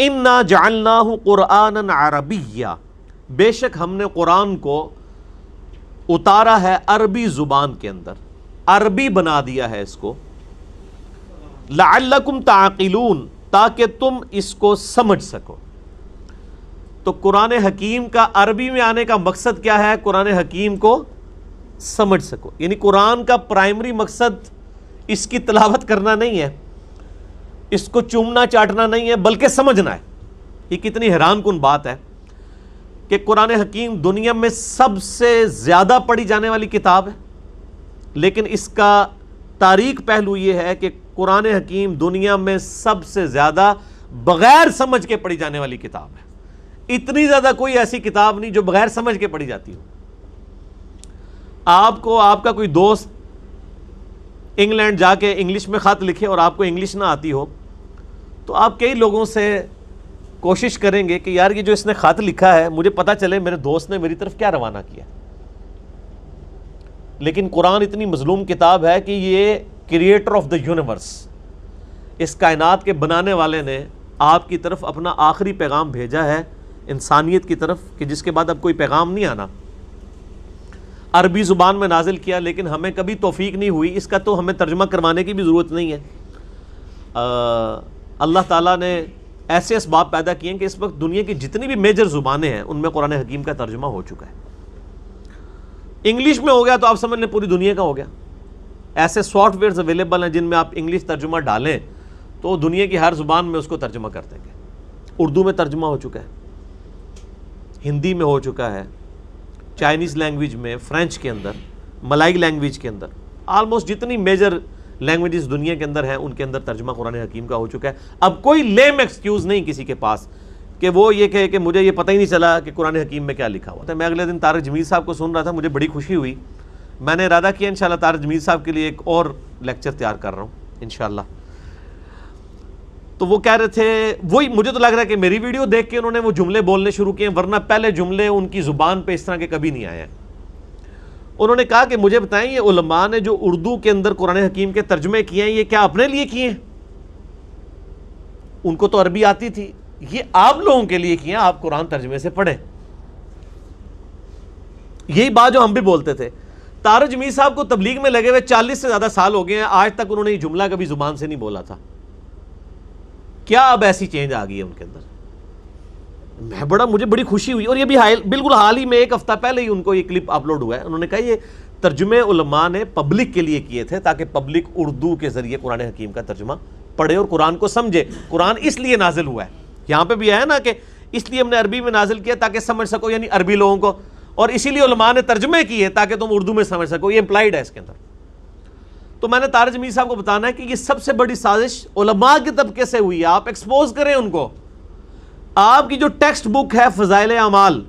انا جعلناہ قرآنا عربیا، بے شک ہم نے قرآن کو اتارا ہے عربی زبان کے اندر، عربی بنا دیا ہے اس کو، لعلکم تعقلون، تاکہ تم اس کو سمجھ سکو۔ تو قرآن حکیم کا عربی میں آنے کا مقصد کیا ہے؟ قرآن حکیم کو سمجھ سکو، یعنی قرآن کا پرائمری مقصد اس کی تلاوت کرنا نہیں ہے، اس کو چومنا چاٹنا نہیں ہے، بلکہ سمجھنا ہے۔ یہ کتنی حیران کن بات ہے کہ قرآن حکیم دنیا میں سب سے زیادہ پڑھی جانے والی کتاب ہے، لیکن اس کا تاریک پہلو یہ ہے کہ قرآن حکیم دنیا میں سب سے زیادہ بغیر سمجھ کے پڑھی جانے والی کتاب ہے۔ اتنی زیادہ کوئی ایسی کتاب نہیں جو بغیر سمجھ کے پڑھی جاتی ہو۔ آپ کو آپ کا کوئی دوست انگلینڈ جا کے انگلش میں خط لکھے اور آپ کو انگلش نہ آتی ہو، تو آپ کئی لوگوں سے کوشش کریں گے کہ یار یہ جو اس نے خط لکھا ہے مجھے پتہ چلے میرے دوست نے میری طرف کیا روانہ کیا۔ لیکن قرآن اتنی مظلوم کتاب ہے کہ یہ کریٹر آف دا یونیورس، اس کائنات کے بنانے والے نے آپ کی طرف اپنا آخری پیغام بھیجا ہے، انسانیت کی طرف، کہ جس کے بعد اب کوئی پیغام نہیں آنا۔ عربی زبان میں نازل کیا، لیکن ہمیں کبھی توفیق نہیں ہوئی، اس کا تو ہمیں ترجمہ کروانے کی بھی ضرورت نہیں ہے۔ اللہ تعالیٰ نے ایسے اسباب پیدا کیے ہیں کہ اس وقت دنیا کی جتنی بھی میجر زبانیں ہیں ان میں قرآن حکیم کا ترجمہ ہو چکا ہے۔ انگلش میں ہو گیا تو آپ سمجھ لیں پوری دنیا کا ہو گیا۔ ایسے سافٹ ویئرز اویلیبل ہیں جن میں آپ انگلش ترجمہ ڈالیں تو دنیا کی ہر زبان میں اس کو ترجمہ کر دیں گے۔ اردو میں ترجمہ ہو چکا ہے، ہندی میں ہو چکا ہے، چائنیز لینگویج میں، فرینچ کے اندر، ملائی لینگویج کے اندر، آلموسٹ جتنی میجر لینگویجز دنیا کے اندر ہیں ان کے اندر ترجمہ قرآن حکیم کا ہو چکا ہے۔ اب کوئی لیم ایکسکیوز نہیں کسی کے پاس کہ وہ یہ کہے کہ مجھے یہ پتہ ہی نہیں چلا کہ قرآن حکیم میں کیا لکھا ہوا تھا۔ میں اگلے دن طارق جمیل صاحب کو سن رہا تھا، مجھے بڑی خوشی ہوئی۔ میں نے ارادہ کیا انشاءاللہ طارق جمیل صاحب کے لیے ایک اور لیکچر تیار کر رہا ہوں انشاءاللہ۔ تو وہ کہہ رہے تھے، وہی مجھے تو لگ رہا ہے کہ میری ویڈیو دیکھ کے انہوں نے وہ جملے بولنے شروع کیے، ورنہ پہلے جملے ان کی زبان پہ اس طرح کے کبھی نہیں آئے ہیں۔ انہوں نے کہا کہ مجھے بتائیں یہ علماء نے جو اردو کے اندر قرآن حکیم کے ترجمے کیے ہیں یہ کیا اپنے لیے کیے ہیں؟ ان کو تو عربی آتی تھی، یہ آپ لوگوں کے لیے کیے ہیں، آپ قرآن ترجمے سے پڑھیں۔ یہی بات جو ہم بھی بولتے تھے۔ طارق جمیل صاحب کو تبلیغ میں لگے ہوئے 40 سے زیادہ سال ہو گئے ہیں، آج تک انہوں نے یہ جملہ کبھی زبان سے نہیں بولا تھا۔ کیا اب ایسی چینج آ گئی ہے ان کے اندر؟ مجھے بڑی خوشی ہوئی، اور یہ بھی بالکل حال ہی میں ایک ہفتہ پہلے ہی ان کو یہ کلپ اپلوڈ ہوا ہے۔ انہوں نے کہا یہ ترجمے علماء نے پبلک کے لیے کیے تھے تاکہ پبلک اردو کے ذریعے قرآن حکیم کا ترجمہ پڑھے اور قرآن کو سمجھے۔ قرآن اس لیے نازل ہوا ہے، یہاں پہ بھی ہے نا کہ اس لیے ہم نے عربی میں نازل کیا تاکہ سمجھ سکو، یعنی عربی لوگوں کو، اور اسی لیے علماء نے ترجمے کیے تاکہ تم اردو میں سمجھ سکو، یہ امپلائڈ ہے اس کے اندر۔ تو میں نے طارق جمیل صاحب کو بتانا ہے کہ یہ سب سے بڑی سازش علماء کے طبقے سے ہوئی ہے، آپ ایکسپوز کریں ان کو۔ آپ کی جو ٹیکسٹ بک ہے فضائل اعمال،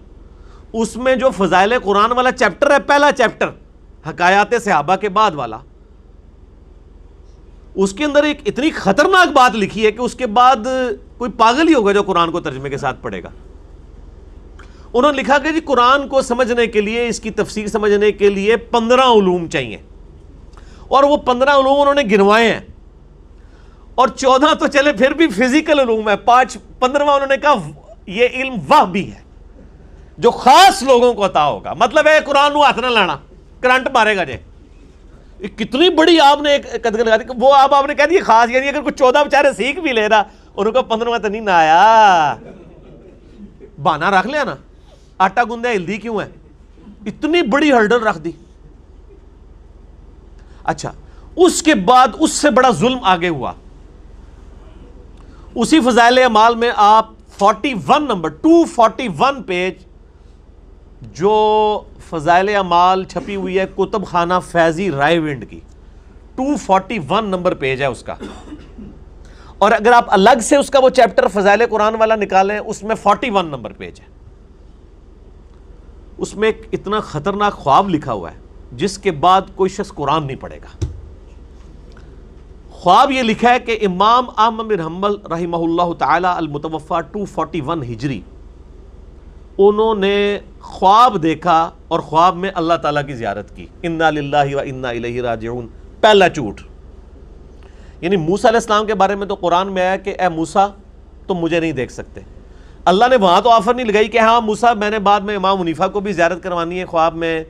اس میں جو فضائل قرآن والا چیپٹر ہے، پہلا چیپٹر حکایات صحابہ کے بعد والا، اس کے اندر ایک اتنی خطرناک بات لکھی ہے کہ اس کے بعد کوئی پاگل ہی ہوگا جو قرآن کو ترجمے کے ساتھ پڑھے گا۔ انہوں نے لکھا کہ جی قرآن کو سمجھنے کے لیے، اس کی تفسیر سمجھنے کے لیے 15 علوم چاہیے، اور وہ 15 علوم انہوں نے گنوائے ہیں، اور 14 تو چلے پھر بھی فزیکل علوم ہے، 15واں انہوں نے کہا یہ علم وہ بھی ہے جو خاص لوگوں کو عطا ہوگا۔ مطلب ہے قرآن نو ہاتھ نہ لانا، کرنٹ مارے گا جے۔ کتنی بڑی آپ نے ایک قدر لگا دی، وہ آپ نے کہہ دی خاص، یعنی اگر کوئی 14 بیچارے سیکھ بھی لے رہا، انہوں کو 15واں تو نہیں نہ آیا، بہانا رکھ لیا نا، آٹا گوندے ہلدی کیوں ہے، اتنی بڑی ہرڈل رکھ دی۔ اچھا، اس کے بعد اس سے بڑا ظلم آگے ہوا۔ اسی فضائل اعمال میں آپ 41 نمبر 241 پیج جو فضائل اعمال چھپی ہوئی ہے کتب خانہ فیضی رائے ونڈ کی، 241 نمبر پیج ہے اس کا، اور اگر آپ الگ سے اس کا وہ چیپٹر فضائل قرآن والا نکالیں اس میں 41 نمبر پیج ہے۔ اس میں ایک اتنا خطرناک خواب لکھا ہوا ہے جس کے بعد کوئی شخص قرآن نہیں پڑھے گا۔ خواب یہ لکھا ہے کہ امام احمد بن حنبل رحمہ اللہ تعالی المتوفی 241 ہجری، انہوں نے خواب دیکھا اور خواب میں اللہ تعالیٰ کی زیارت کی۔ انا للہ و انا الیہ راجعون، پہلا جھوٹ۔ یعنی موسیٰ علیہ السلام کے بارے میں تو قرآن میں آیا کہ اے موسیٰ تم مجھے نہیں دیکھ سکتے. اللہ نے وہاں تو آفر نہیں لگائی کہ ہاں موسیٰ میں نے بعد میں امام حنیفہ کو بھی زیارت کروانی ہے خواب میں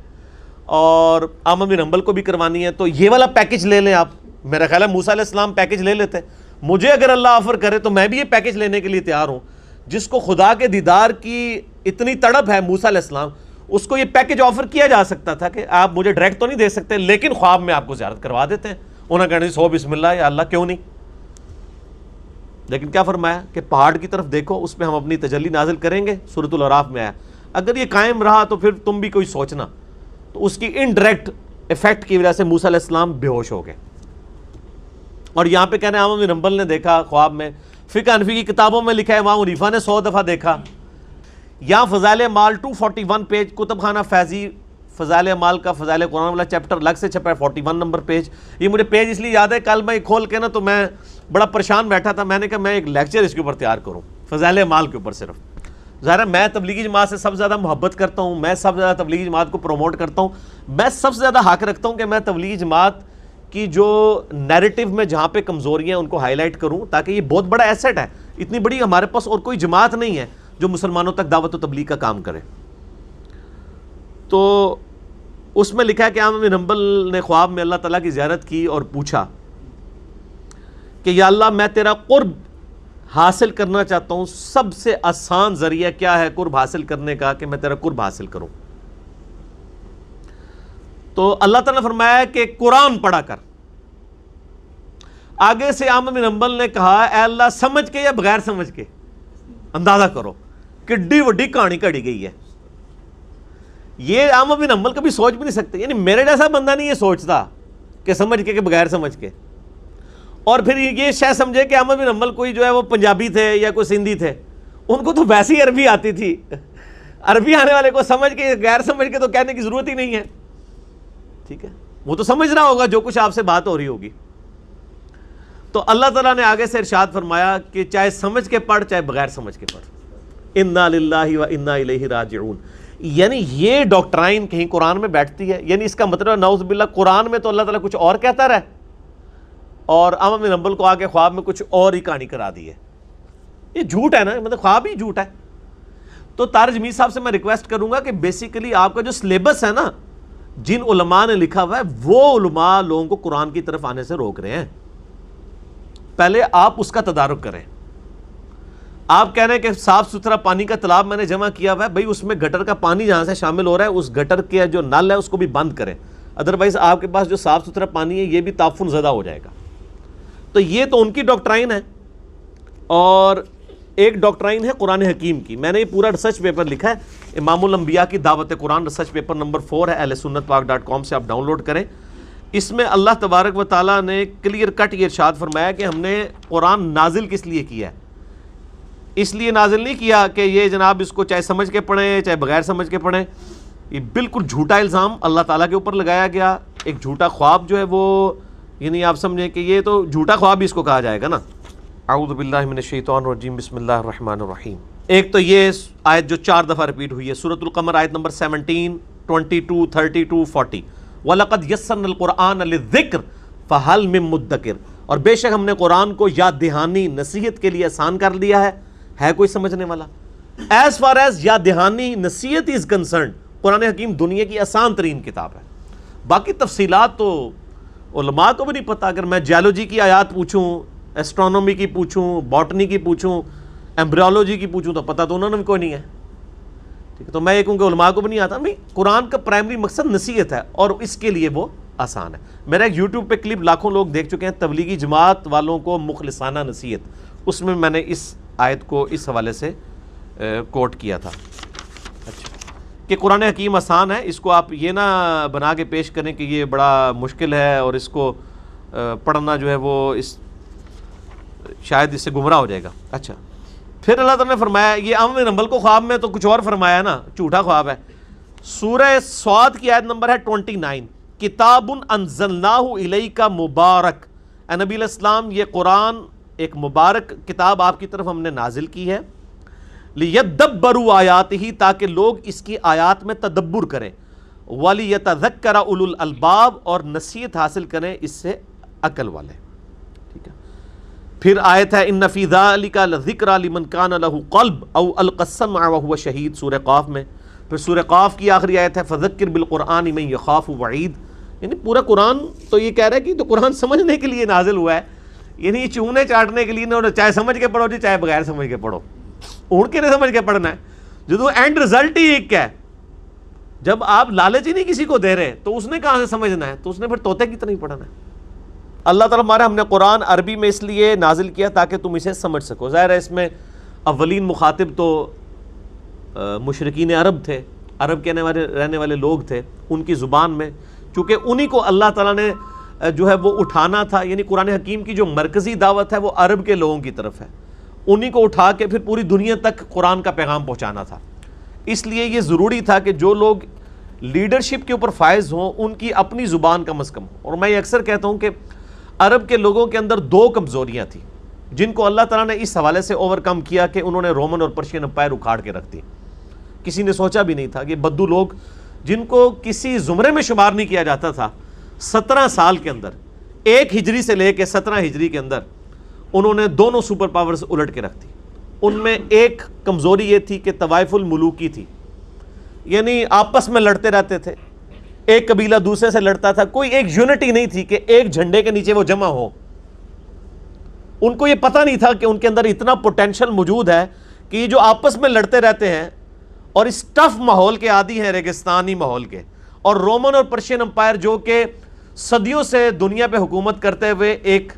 اور احمد بن حنبل کو بھی کروانی ہے, تو یہ والا پیکج لے لیں آپ. میرا خیال ہے موسیٰ علیہ السلام پیکج لے لیتے. مجھے اگر اللہ آفر کرے تو میں بھی یہ پیکج لینے کے لیے تیار ہوں. جس کو خدا کے دیدار کی اتنی تڑپ ہے موسیٰ علیہ السلام, اس کو یہ پیکج آفر کیا جا سکتا تھا کہ آپ مجھے ڈائریکٹ تو نہیں دے سکتے لیکن خواب میں آپ کو زیارت کروا دیتے ہیں. انہوں نے کہا سو بسم اللہ یا اللہ کیوں نہیں. لیکن کیا فرمایا کہ پہاڑ کی طرف دیکھو, اس پہ ہم اپنی تجلی نازل کریں گے. سورۃ الاعراف میں آیا اگر یہ قائم رہا تو پھر تم بھی کوئی سوچنا. تو اس کی انڈائریکٹ افیکٹ کی وجہ سے موسیٰ علیہ السلام بے ہوش ہو گئے. اور یہاں پہ کہنے احمد بن حنبل نے دیکھا خواب میں, فقہ حنفی کی کتابوں میں لکھا ہے امام حنیفہ نے 100 دفعہ دیکھا. یہاں فضائل اعمال 241 پیج, کتب خانہ فیضی فضائل اعمال کا فضائل قرآن والا چیپٹر الگ سے چھپا ہے 41 نمبر پیج. یہ مجھے پیج اس لیے یاد ہے, کل میں کھول کے نا تو میں بڑا پریشان بیٹھا تھا. میں نے کہا میں ایک لیکچر اس کے اوپر تیار کروں فضائل اعمال کے اوپر. صرف ظاہر ہے میں تبلیغی جماعت سے سب سے زیادہ محبت کرتا ہوں, میں سب سے زیادہ تبلیغی جماعت کو پروموٹ کرتا ہوں, میں سب سے زیادہ حق رکھتا ہوں کہ میں تبلیغی جماعت کی جو نیریٹو میں جہاں پہ کمزوریاں ان کو ہائی لائٹ کروں, تاکہ یہ بہت بڑا ایسٹ ہے. اتنی بڑی ہمارے پاس اور کوئی جماعت نہیں ہے جو مسلمانوں تک دعوت و تبلیغ کا کام کرے. تو اس میں لکھا ہے کہ احمد بن حنبل نے خواب میں اللہ تعالیٰ کی زیارت کی اور پوچھا کہ یا اللہ میں تیرا قرب حاصل کرنا چاہتا ہوں, سب سے آسان ذریعہ کیا ہے قرب حاصل کرنے کا کہ میں تیرا قرب حاصل کروں. تو اللہ تعالیٰ نے فرمایا کہ قرآن پڑھا کر. آگے سے احمد بن حنبل نے کہا اے اللہ سمجھ کے یا بغیر سمجھ کے, اندازہ کرو کڈی وڈی کہانی کڑی گئی ہے. یہ احمد بن حنبل کبھی سوچ بھی نہیں سکتے, یعنی میرے جیسا بندہ نہیں یہ سوچتا کہ سمجھ کے کہ بغیر سمجھ کے. اور پھر یہ شاید سمجھے کہ احمد بن حنبل کوئی جو ہے وہ پنجابی تھے یا کوئی سندھی تھے, ان کو تو ویسے ہی عربی آتی تھی. عربی آنے والے کو سمجھ کے غیر سمجھ کے تو کہنے کی ضرورت ہی نہیں ہے. ٹھیک ہے, وہ تو سمجھ رہا ہوگا جو کچھ آپ سے بات ہو رہی ہوگی. تو اللہ تعالیٰ نے آگے سے ارشاد فرمایا کہ چاہے سمجھ کے پڑھ چاہے بغیر سمجھ کے پڑھ, انا للہ و انا الیہ راجعون. یعنی یہ ڈاکٹرائن کہیں قرآن میں بیٹھتی ہے؟ یعنی اس کا مطلب نعوذ باللہ قرآن میں تو اللہ تعالیٰ کچھ اور کہتا رہا اور احمد بن حنبل کو آگے خواب میں کچھ اور ہی کہانی کرا دی ہے. یہ جھوٹ ہے نا, مطلب خواب ہی جھوٹ ہے. تو طارق جمیل صاحب سے میں ریکویسٹ کروں گا کہ بیسیکلی آپ کا جو سلیبس ہے نا, جن علماء نے لکھا ہوا ہے وہ علماء لوگوں کو قرآن کی طرف آنے سے روک رہے ہیں. پہلے آپ اس کا تدارک کریں. آپ کہہ رہے ہیں کہ صاف ستھرا پانی کا تالاب میں نے جمع کیا ہوا ہے, بھائی اس میں گٹر کا پانی جہاں سے شامل ہو رہا ہے اس گٹر کے جو نل ہے اس کو بھی بند کریں, ادروائز آپ کے پاس جو صاف ستھرا پانی ہے یہ بھی تعفن زدہ ہو جائے گا. تو یہ تو ان کی ڈاکٹرائن ہے. اور ایک ڈاکٹرائن ہے قرآن حکیم کی. میں نے یہ پورا ریسرچ پیپر لکھا ہے, امام الانبیاء کی دعوت قرآن ریسرچ پیپر نمبر 4 ہے, ahlsunnatpak.com سے آپ ڈاؤن لوڈ کریں. اس میں اللہ تبارک و تعالیٰ نے کلیئر کٹ یہ ارشاد فرمایا کہ ہم نے قرآن نازل کس لیے کیا ہے. اس لیے نازل نہیں کیا کہ یہ جناب اس کو چاہے سمجھ کے پڑھیں چاہے بغیر سمجھ کے پڑھیں. یہ بالکل جھوٹا الزام اللہ تعالیٰ کے اوپر لگایا گیا. ایک جھوٹا خواب جو ہے وہ, یعنی آپ سمجھیں کہ یہ تو جھوٹا خواب بھی اس کو کہا جائے گا نا. اعوذ باللہ من الشیطان الرجیم, بسم اللہ الرحمن الرحیم. ایک تو یہ آیت جو 4 دفعہ ریپیٹ ہوئی ہے, سورۃ القمر آیت نمبر 17, 22, 32, 40. وَلَقَدْ يَسَّرْنَا الْقُرْآنَ لِلذِّكْرِ فَهَلْ مِن مُدَّكِرٍ. اور بے شک ہم نے قرآن کو یاد دہانی نصیحت کے لیے آسان کر دیا ہے کوئی سمجھنے والا. ایز فار ایز یاد دہانی نصیحت از کنسرنڈ, قرآن حکیم دنیا کی آسان ترین کتاب ہے. باقی تفصیلات تو علماء کو بھی نہیں پتہ. اگر میں جیولوجی کی آیات پوچھوں, ایسٹرونومی کی پوچھوں, باٹنی کی پوچھوں, ایمبریولوجی کی پوچھوں, تو پتہ تو انہوں نے بھی کوئی نہیں ہے. ٹھیک ہے, تو میں یہ کہوں کہ علماء کو بھی نہیں آتا. نہیں, قرآن کا پرائمری مقصد نصیحت ہے اور اس کے لیے وہ آسان ہے. میرا ایک یوٹیوب پہ کلپ لاکھوں لوگ دیکھ چکے ہیں, تبلیغی جماعت والوں کو مخلصانہ نصیحت. اس میں نے اس آیت کو اس حوالے سے کوٹ کیا تھا. اچھا, کہ قرآن حکیم آسان ہے, اس کو آپ یہ نہ بنا کے پیش کریں کہ یہ بڑا مشکل ہے اور اس کو پڑھنا جو ہے وہ اس شاید اس سے گمراہ ہو جائے گا. اچھا, پھر اللہ تعالیٰ نے فرمایا, یہ احمد بن حنبل کو خواب میں تو کچھ اور فرمایا نا, جھوٹا خواب ہے. سورہ صاد کی آیت نمبر ہے 29, کتاب انزلناہ الیک مبارک. اے نبی علیہ السلام, یہ قرآن ایک مبارک کتاب آپ کی طرف ہم نے نازل کی ہے. لیدبروا آیاتہ, تاکہ لوگ اس کی آیات میں تدبر کریں. ولیتذکر اولو الالباب, اور نصیحت حاصل کریں اس سے عقل والے. ٹھیک ہے, پھر آیت ہے ان فی ذلک لذکری لمن کان لہ قلب او القی السمع وہو شہید، سورہ قاف میں. پھر سورہ قاف کی آخری آیت ہے فذکر بالقرآن من یخاف وعید. یعنی پورا قرآن تو یہ کہہ رہا ہے کہ تو قرآن سمجھنے کے لیے نازل ہوا ہے، یعنی یہ چونے چاٹنے کے لیے نہ، چاہے سمجھ کے پڑھو جی چاہے بغیر سمجھ کے پڑھو، اڑ کے نہیں سمجھ کے پڑھنا ہے. جو اینڈ رزلٹ ہی ایک ہے. جب آپ لالچ ہی نہیں کسی کو دے رہے تو اس نے کہاں سے سمجھنا ہے؟ تو اس نے پھر طوطے کی طرح ہی پڑھنا ہے. اللہ تعالیٰ ہمارا ہم نے قرآن عربی میں اس لیے نازل کیا تاکہ تم اسے سمجھ سکو. ظاہر ہے اس میں اولین مخاطب تو مشرکین عرب تھے، عرب کے رہنے والے لوگ تھے، ان کی زبان میں، چونکہ انہی کو اللہ تعالیٰ نے جو ہے وہ اٹھانا تھا. یعنی قرآن حکیم کی جو مرکزی دعوت ہے وہ عرب کے لوگوں کی طرف ہے، انہی کو اٹھا کے پھر پوری دنیا تک قرآن کا پیغام پہنچانا تھا. اس لیے یہ ضروری تھا کہ جو لوگ لیڈرشپ کے اوپر فائز ہوں ان کی اپنی زبان کم از کم. اور میں یہ اکثر کہتا ہوں کہ عرب کے لوگوں کے اندر دو کمزوریاں تھیں جن کو اللہ تعالیٰ نے اس حوالے سے اوور کم کیا کہ انہوں نے رومن اور پرشین امپائر اکھاڑ کے رکھ دی. کسی نے سوچا بھی نہیں تھا کہ بدو لوگ جن کو کسی زمرے میں شمار نہیں کیا جاتا تھا، 17 سال کے اندر، 1 ہجری سے لے کے 17 ہجری کے اندر انہوں نے دونوں سپر پاورز الٹ کے رکھ دی. ان میں ایک کمزوری یہ تھی کہ طوائف الملوکی تھی، یعنی آپس میں لڑتے رہتے تھے، ایک قبیلہ دوسرے سے لڑتا تھا، کوئی ایک یونٹی نہیں تھی کہ ایک جھنڈے کے نیچے وہ جمع ہو. ان کو یہ پتہ نہیں تھا کہ ان کے اندر اتنا پوٹینشل موجود ہے کہ یہ جو آپس میں لڑتے رہتے ہیں اور اس ٹف ماحول کے عادی ہیں، ریگستانی ماحول کے، اور رومن اور پرشین امپائر جو کہ صدیوں سے دنیا پہ حکومت کرتے ہوئے ایک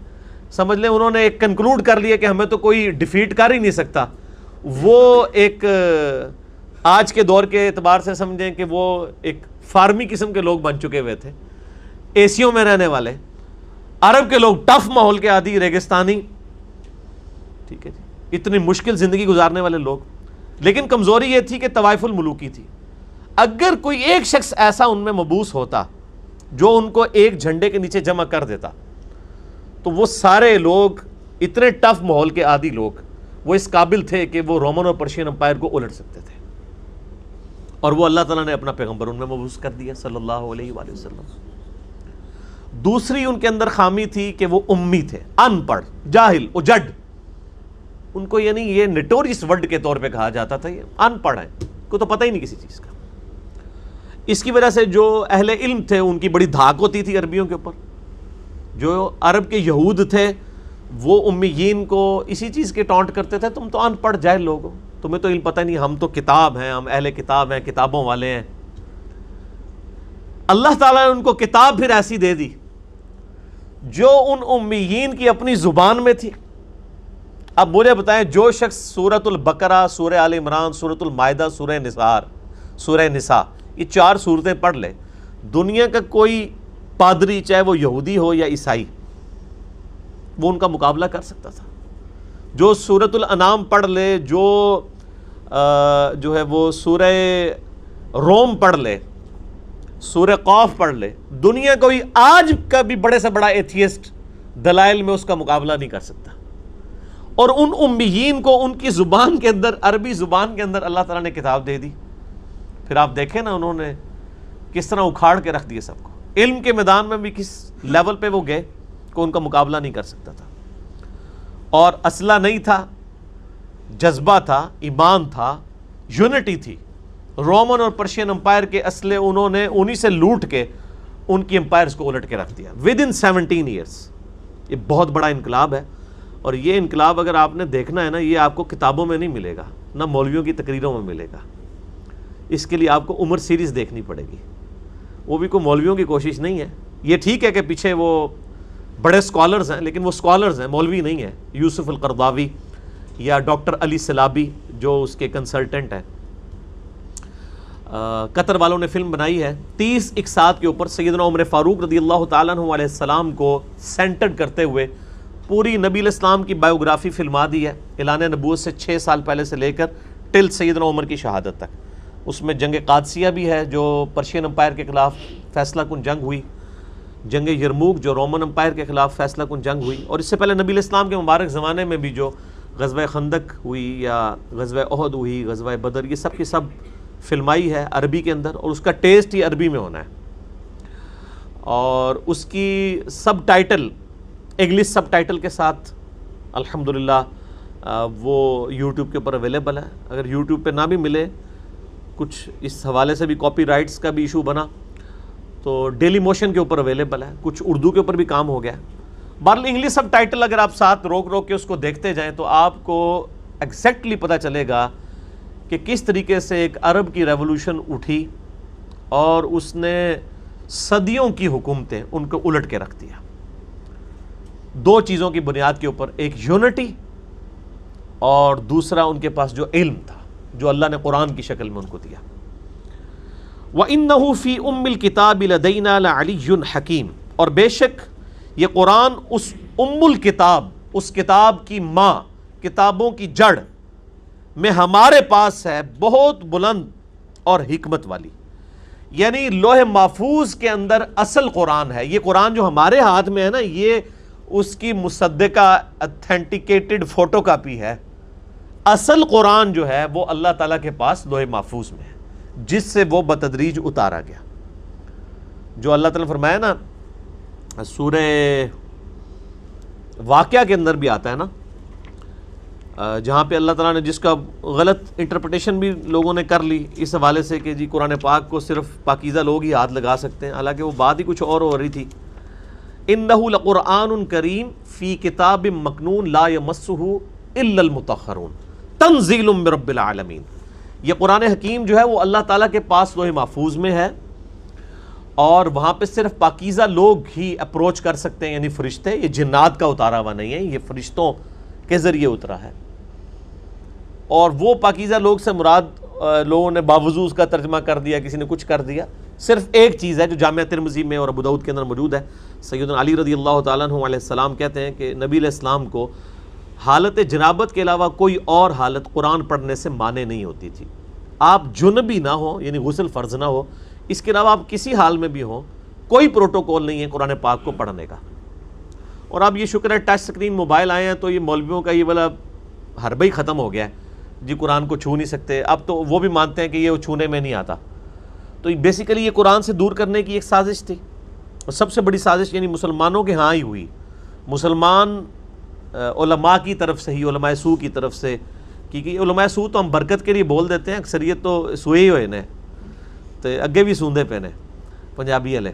سمجھ لیں انہوں نے ایک کنکلوڈ کر لیا کہ ہمیں تو کوئی ڈیفیٹ کر ہی نہیں سکتا. وہ ایک آج کے دور کے اعتبار سے سمجھیں کہ وہ ایک فارمی قسم کے لوگ بن چکے ہوئے تھے، ایسیوں میں رہنے والے عرب کے لوگ، ٹف ماحول کے عادی، ریگستانی، ٹھیک ہے جی، اتنی مشکل زندگی گزارنے والے لوگ. لیکن کمزوری یہ تھی کہ طوائف الملوکی تھی. اگر کوئی ایک شخص ایسا ان میں مبعوث ہوتا جو ان کو ایک جھنڈے کے نیچے جمع کر دیتا تو وہ سارے لوگ، اتنے ٹف ماحول کے عادی لوگ، وہ اس قابل تھے کہ وہ رومن اور پرشین امپائر کو الٹ سکتے تھے. اور وہ اللہ تعالیٰ نے اپنا پیغمبر ان میں مبعوث کر دیا صلی اللہ علیہ وآلہ وسلم. دوسری ان کے اندر خامی تھی کہ وہ امی تھے، ان پڑھ، جاہل، اجڈ. ان کو یعنی یہ نٹوریس ورڈ کے طور پہ کہا جاتا تھا، یہ ان پڑھ ہیں، کو تو پتہ ہی نہیں کسی چیز کا. اس کی وجہ سے جو اہل علم تھے ان کی بڑی دھاک ہوتی تھی عربیوں کے اوپر. جو عرب کے یہود تھے وہ امیین کو اسی چیز کے ٹانٹ کرتے تھے، تم تو ان پڑھ جاہل لوگ ہو، تمہیں تو علم پتہ نہیں، ہم تو کتاب ہیں، ہم اہل کتاب ہیں، کتابوں والے ہیں. اللہ تعالیٰ نے ان کو کتاب پھر ایسی دے دی جو ان امیین کی اپنی زبان میں تھی. اب مجھے بتائیں، جو شخص سورۃ البقرہ، سورہ آل عمران، سورۃ المائدہ، سورہ نساء، یہ 4 سورتیں پڑھ لے، دنیا کا کوئی پادری چاہے وہ یہودی ہو یا عیسائی، وہ ان کا مقابلہ کر سکتا تھا. جو سورۃ الانعام پڑھ لے، جو ہے وہ سورہ روم پڑھ لے، سورہ قاف پڑھ لے، دنیا کوئی آج کا بھی بڑے سے بڑا ایتھیسٹ دلائل میں اس کا مقابلہ نہیں کر سکتا. اور ان امیین کو ان کی زبان کے اندر، عربی زبان کے اندر اللہ تعالیٰ نے کتاب دے دی. پھر آپ دیکھیں نا انہوں نے کس طرح اکھاڑ کے رکھ دیے سب کو. علم کے میدان میں بھی کس لیول پہ وہ گئے کہ ان کا مقابلہ نہیں کر سکتا تھا. اور اسلحہ نہیں تھا، جذبہ تھا، ایمان تھا، یونٹی تھی. رومن اور پرشین امپائر کے اسلحے انہوں نے انہی سے لوٹ کے ان کی امپائرز کو الٹ کے رکھ دیا ود ان 17 ایئرس. یہ بہت بڑا انقلاب ہے. اور یہ انقلاب اگر آپ نے دیکھنا ہے نا، یہ آپ کو کتابوں میں نہیں ملے گا، نہ مولویوں کی تقریروں میں ملے گا. اس کے لیے آپ کو عمر سیریز دیکھنی پڑے گی. وہ بھی کوئی مولویوں کی کوشش نہیں ہے. یہ ٹھیک ہے کہ پیچھے وہ بڑے سکالرز ہیں، لیکن وہ سکالرز ہیں، مولوی نہیں ہیں. یوسف القرضاوی یا ڈاکٹر علی سلابی جو اس کے کنسلٹنٹ ہیں. قطر والوں نے فلم بنائی ہے 30 اقساط کے اوپر سیدنا عمر فاروق رضی اللہ تعالیٰ عنہ علیہ السلام کو سینٹرڈ کرتے ہوئے پوری نبی الاسلام کی بایوگرافی فلما دی ہے، اعلان نبوت سے 6 سال پہلے سے لے کر ٹل سیدنا عمر کی شہادت تک. اس میں جنگ قادسیہ بھی ہے جو پرشین امپائر کے خلاف فیصلہ کن جنگ ہوئی، جنگ یرموک جو رومن امپائر کے خلاف فیصلہ کن جنگ ہوئی، اور اس سے پہلے نبی الاسلام کے مبارک زمانے میں بھی جو غزوہ خندق ہوئی یا غزوہ احد ہوئی، غزوہ بدر، یہ سب کی سب فلمائی ہے عربی کے اندر، اور اس کا ٹیسٹ ہی عربی میں ہونا ہے. اور اس کی سب ٹائٹل انگلش سب ٹائٹل کے ساتھ الحمدللہ وہ یوٹیوب کے اوپر اویلیبل ہے. اگر یوٹیوب پہ نہ بھی ملے، کچھ اس حوالے سے بھی کاپی رائٹس کا بھی ایشو بنا، تو ڈیلی موشن کے اوپر اویلیبل ہے، کچھ اردو کے اوپر بھی کام ہو گیا ہے. بہرحال انگلش سب ٹائٹل اگر آپ ساتھ روک کے اس کو دیکھتے جائیں تو آپ کو ایگزیکٹلی پتہ چلے گا کہ کس طریقے سے ایک عرب کی ریولوشن اٹھی اور اس نے صدیوں کی حکومتیں ان کو الٹ کے رکھ دیا. دو چیزوں کی بنیاد کے اوپر، ایک یونٹی اور دوسرا ان کے پاس جو علم تھا جو اللہ نے قرآن کی شکل میں ان کو دیا. وَإِنَّهُ فِي أُمِّ الْكِتَابِ لَدَيْنَا لَعَلِيٌّ حَكِيمٌ، اور بے شک یہ قرآن اس الکتاب، اس کتاب کی ماں، کتابوں کی جڑ میں ہمارے پاس ہے، بہت بلند اور حکمت والی. یعنی لوح محفوظ کے اندر اصل قرآن ہے. یہ قرآن جو ہمارے ہاتھ میں ہے نا، یہ اس کی مصدقہ اتھینٹیکیٹڈ فوٹو کاپی ہے. اصل قرآن جو ہے وہ اللہ تعالیٰ کے پاس لوح محفوظ میں ہے، جس سے وہ بتدریج اتارا گیا. جو اللہ تعالیٰ نے فرمایا نا سورہ واقعہ کے اندر بھی آتا ہے نا، جہاں پہ اللہ تعالیٰ نے، جس کا غلط انٹرپریٹیشن بھی لوگوں نے کر لی اس حوالے سے کہ جی قرآن پاک کو صرف پاکیزہ لوگ ہی ہاتھ لگا سکتے ہیں، حالانکہ وہ بات ہی کچھ اور ہو رہی تھی. انہ لقرآن کریم فی کتاب مکنون لا یمسہ الا المطہرون تنزیل من رب العالمین. یہ قرآن حکیم جو ہے وہ اللہ تعالیٰ کے پاس لوح محفوظ میں ہے، اور وہاں پہ صرف پاکیزہ لوگ ہی اپروچ کر سکتے ہیں، یعنی فرشتے. یہ جنات کا اتارا ہوا نہیں ہے، یہ فرشتوں کے ذریعے اترا ہے. اور وہ پاکیزہ لوگ سے مراد لوگوں نے باوضو اس کا ترجمہ کر دیا، کسی نے کچھ کر دیا. صرف ایک چیز ہے جو جامعہ ترمذی میں اور ابو داؤد کے اندر موجود ہے. سیدنا علی رضی اللہ تعالیٰ عنہ علیہ السلام کہتے ہیں کہ نبی علیہ السلام کو حالت جنابت کے علاوہ کوئی اور حالت قرآن پڑھنے سے مانے نہیں ہوتی تھی. آپ جنبی نہ ہو، یعنی غسل فرض نہ ہو، اس کے علاوہ آپ کسی حال میں بھی ہوں، کوئی پروٹوکول نہیں ہے قرآن پاک کو پڑھنے کا. اور اب یہ شکر ہے ٹچ سکرین موبائل آئے ہیں تو یہ مولویوں کا یہ والا حربہ ہی ختم ہو گیا ہے، جی قرآن کو چھو نہیں سکتے. اب تو وہ بھی مانتے ہیں کہ یہ چھونے میں نہیں آتا. تو بیسیکلی یہ قرآن سے دور کرنے کی ایک سازش تھی، اور سب سے بڑی سازش یعنی مسلمانوں کے ہاں ہی ہوئی. مسلمان علماء کی طرف سے ہی، علماء سو کی طرف سے، کیونکہ علماء سو تو ہم برکت کے لیے بول دیتے ہیں، اکثریت تو سوئے ہی ہوئے نے، تو اگے بھی سوندے پہ نے پنجابی والے.